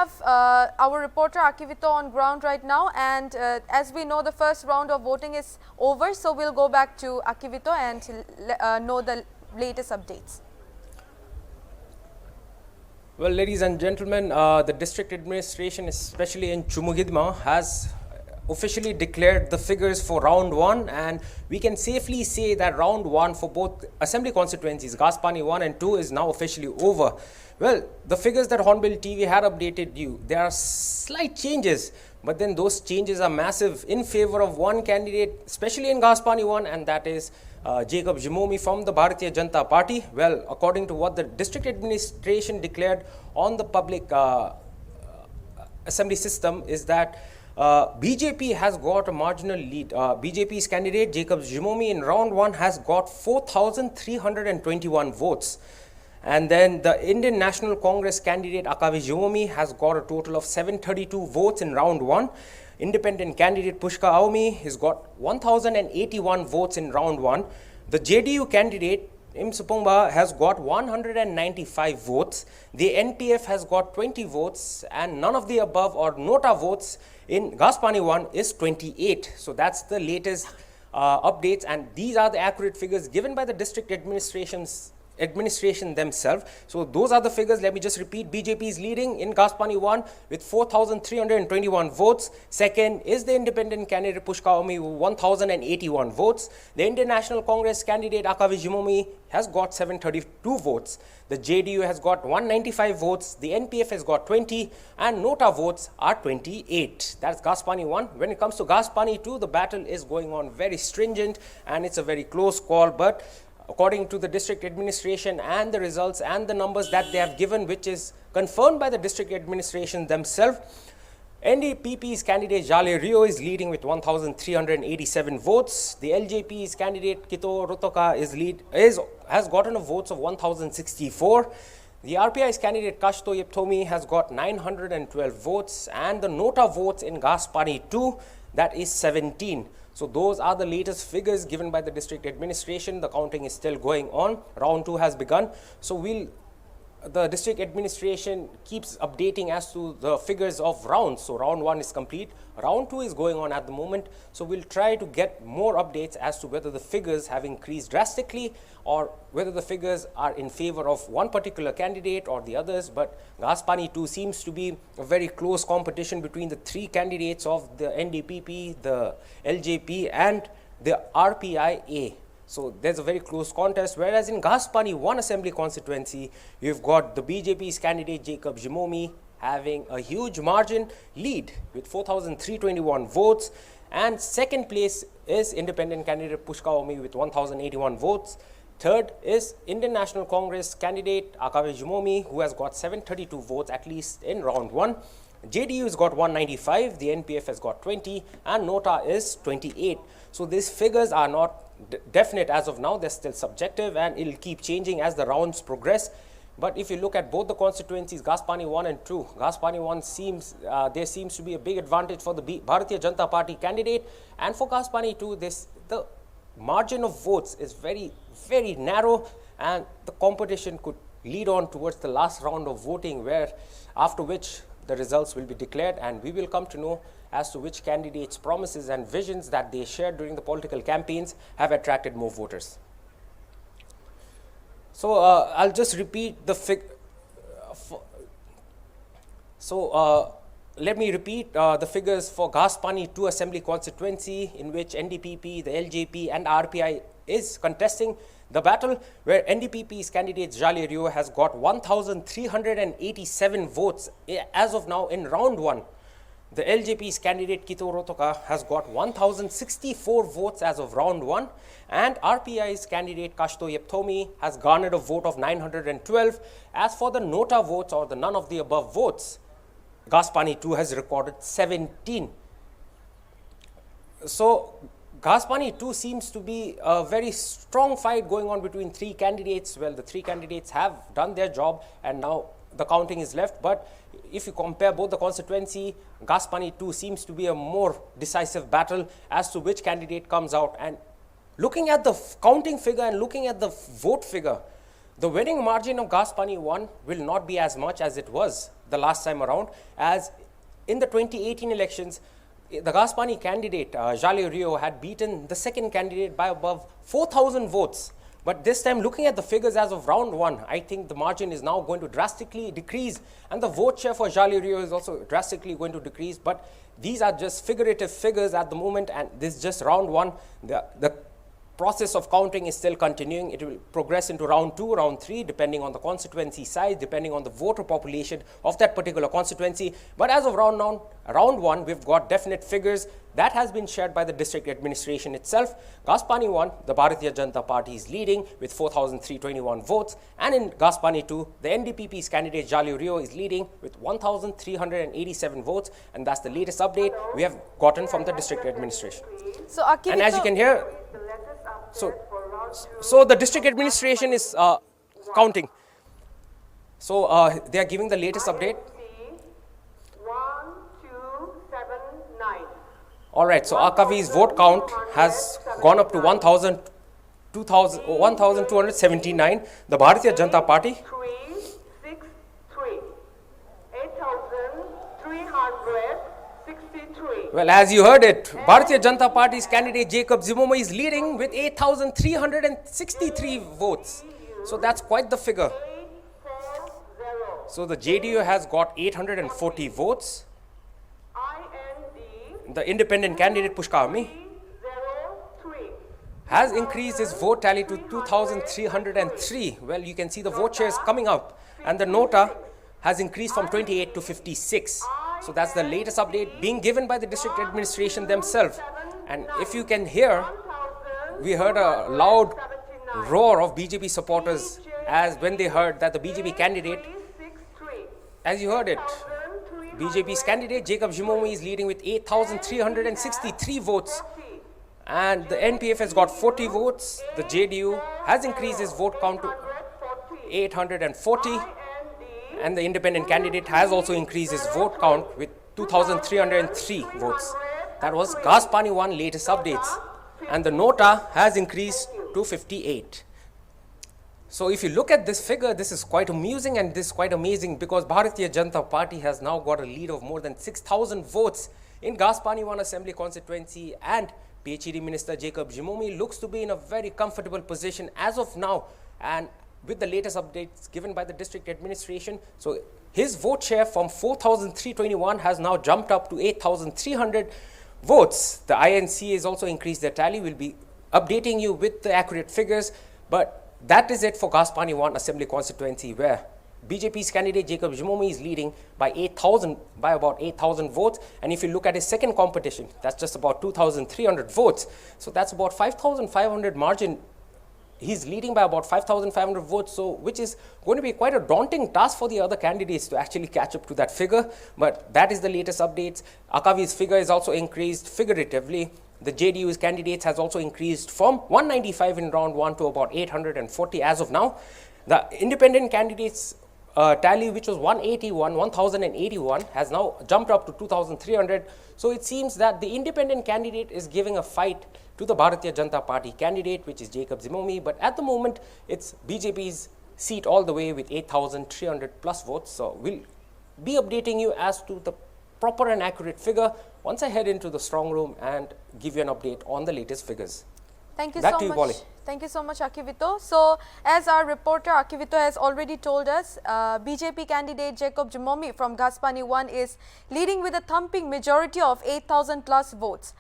have our reporter Akivito on ground right now, and as we know, the first round of voting is over, so we'll go back to Akivito and know the latest updates. Well, ladies and gentlemen, the district administration, especially in Chumugidma, has officially declared the figures for round 1, and we can safely say that round 1 for both assembly constituencies, Ghaspani 1 and 2, is now officially over. Well, the figures that Hornbill TV had updated you, there are slight changes, but then those changes are massive in favor of one candidate, especially in Ghaspani 1, and that is Jacob Zhimomi from the Bharatiya Janata Party. Well, according to what the district administration declared on the public assembly system, is that BJP has got a marginal lead. BJP's candidate Jacob Zhimomi in round 1 has got 4,321 votes. And then the Indian National Congress candidate Akavi Zhimomi has got a total of 732 votes in round 1. Independent candidate Pushka Aumi has got 1,081 votes in round 1. The JDU candidate Imsupungba has got 195 votes. The NPF has got 20 votes, and none of the above or Nota votes in Ghaspani 1 is 28. So that's the latest updates, and these are the accurate figures given by the district administration themselves. So those are the figures. Let me just repeat. BJP is leading in Ghaspani 1 with 4,321 votes. Second is the independent candidate Pushka Aumi with 1,081 votes. The Indian National Congress candidate Akavi Zhimomi has got 732 votes. The JDU has got 195 votes. The NPF has got 20, and Nota votes are 28. That's Ghaspani 1. When it comes to Ghaspani 2, the battle is going on very stringent, and it's a very close call, but according to the district administration and the results and the numbers that they have given, which is confirmed by the district administration themselves, NDPP's candidate Jale Rio is leading with 1,387 votes. The LJP's candidate Kito Rotoka has gotten a votes of 1,064. The RPI's candidate Kashto Yeptomi has got 912 votes, and the Nota votes in Ghaspani 2, that is 17. So those are the latest figures given by the district administration. The counting is still going on. Round 2 has begun. So the district administration keeps updating as to the figures of rounds. So round 1 is complete. Round 2 is going on at the moment. So we'll try to get more updates as to whether the figures have increased drastically or whether the figures are in favor of one particular candidate or the others. But Ghaspani 2 seems to be a very close competition between the 3 candidates of the NDPP, the LJP and the RPIA. So there's a very close contest, whereas in Ghaspani 1 assembly constituency, you've got the BJP's candidate Jacob Zhimomi having a huge margin lead with 4,321 votes, and second place is independent candidate Pushka Aumi with 1,081 votes. Third is Indian National Congress candidate Akavi Zhimomi, who has got 732 votes at least in round 1. JDU has got 195, the NPF has got 20, and Nota is 28. So these figures are not definite as of now. They're still subjective, and it'll keep changing as the rounds progress. But if you look at both the constituencies, Ghaspani 1 and 2, Ghaspani 1 there seems to be a big advantage for the Bharatiya Janata Party candidate, and for Ghaspani 2, the margin of votes is very, very narrow, and the competition could lead on towards the last round of voting, where after which the results will be declared, and we will come to know as to which candidates' promises and visions that they shared during the political campaigns have attracted more voters. So I'll just repeat the let me repeat the figures for Ghaspani 2 assembly constituency, in which NDPP, the LJP and RPI is contesting the battle, where NDPP's candidate Jale Rio has got 1,387 votes as of now in round 1. The LJP's candidate Kito Rotoka has got 1,064 votes as of round 1, and RPI's candidate Kashto Yeptomi has garnered a vote of 912. As for the Nota votes, or the none of the above votes, Ghaspani 2 has recorded 17. So Ghaspani 2 seems to be a very strong fight going on between 3 candidates. Well, the 3 candidates have done their job, and now the counting is left. But if you compare both the constituency, Ghaspani 2 seems to be a more decisive battle as to which candidate comes out. And looking at the counting figure and looking at the vote figure, The winning margin of Ghaspani 1 will not be as much as it was the last time around, as in the 2018 elections, the Ghaspani candidate, Jale Rio, had beaten the second candidate by above 4,000 votes. But this time, looking at the figures as of round 1, I think the margin is now going to drastically decrease, and the vote share for Jale Rio is also drastically going to decrease. But these are just figurative figures at the moment, and this is just round 1. The process of counting is still continuing. It will progress into round 2, round 3, depending on the constituency size, depending on the voter population of that particular constituency. But as of round 1, we've got definite figures that has been shared by the district administration itself. Ghaspani 1, the Bharatiya Janata Party is leading with 4,321 votes, and in Ghaspani 2, the NDPP's candidate Jale Rio is leading with 1,387 votes, and that's the latest update we have gotten from the district administration. So, And as you can hear, so the district administration is counting. So they are giving the latest update. 1279. All right, so Akavi's vote count has gone up to 1,279. The Bharatiya Janata Party, 363. 8,363. well, as you heard it, Bharatiya Janata Party's candidate Jacob Zhimomi is leading with 8,363 votes. So that's quite the figure. 840. So the JDU has got 840 votes. IND The independent candidate Pushkami 303. has increased his vote tally to 2,303. Well, you can see the vote shares coming up, and the Nota has increased from 28 to 56. So that's the latest update being given by the district administration themselves. And if you can hear, we heard a loud roar of BJP supporters as when they heard that the BJP candidate, 363. as you heard it, BJP's candidate Jacob Zhimomi is leading with 8,363 votes, and the NPF has got 40 votes. The JDU has increased his vote count to 840, and the independent candidate has also increased his vote count with 2,303 votes. That was Ghaspani 1 latest updates, and the Nota has increased to 58. So if you look at this figure, this is quite amusing and this is quite amazing, because Bharatiya Janata Party has now got a lead of more than 6,000 votes in Ghaspani 1 Assembly constituency, and PHED Minister Jacob Zhimomi looks to be in a very comfortable position as of now, and with the latest updates given by the district administration. So his vote share from 4,321 has now jumped up to 8,300 votes. The INC has also increased their tally. We'll be updating you with the accurate figures, but that is it for Ghaspani 1 Assembly constituency, where BJP's candidate Jacob Zhimomi is leading by about 8,000 votes. And if you look at his second competition, that's just about 2,300 votes. So that's about 5,500 margin. He's leading by about 5,500 votes, so which is going to be quite a daunting task for the other candidates to actually catch up to that figure. But that is the latest updates. Akavi's figure is also increased figuratively. The JDU's candidates has also increased from 195 in round 1 to about 840 as of now. The independent candidates tally, which was 1,081, has now jumped up to 2,300. So it seems that the independent candidate is giving a fight to the Bharatiya Janata Party candidate, which is Jacob Zhimomi. But at the moment, it's BJP's seat all the way with 8,300 plus votes. So we'll be updating you as to the proper and accurate figure once I head into the strong room and give you an update on the latest figures. Thank you Back so to you, much. Polly. Thank you so much, Akivito. So, as our reporter Akivito has already told us, BJP candidate Jacob Zhimomi from Ghaspani 1 is leading with a thumping majority of 8,000 plus votes.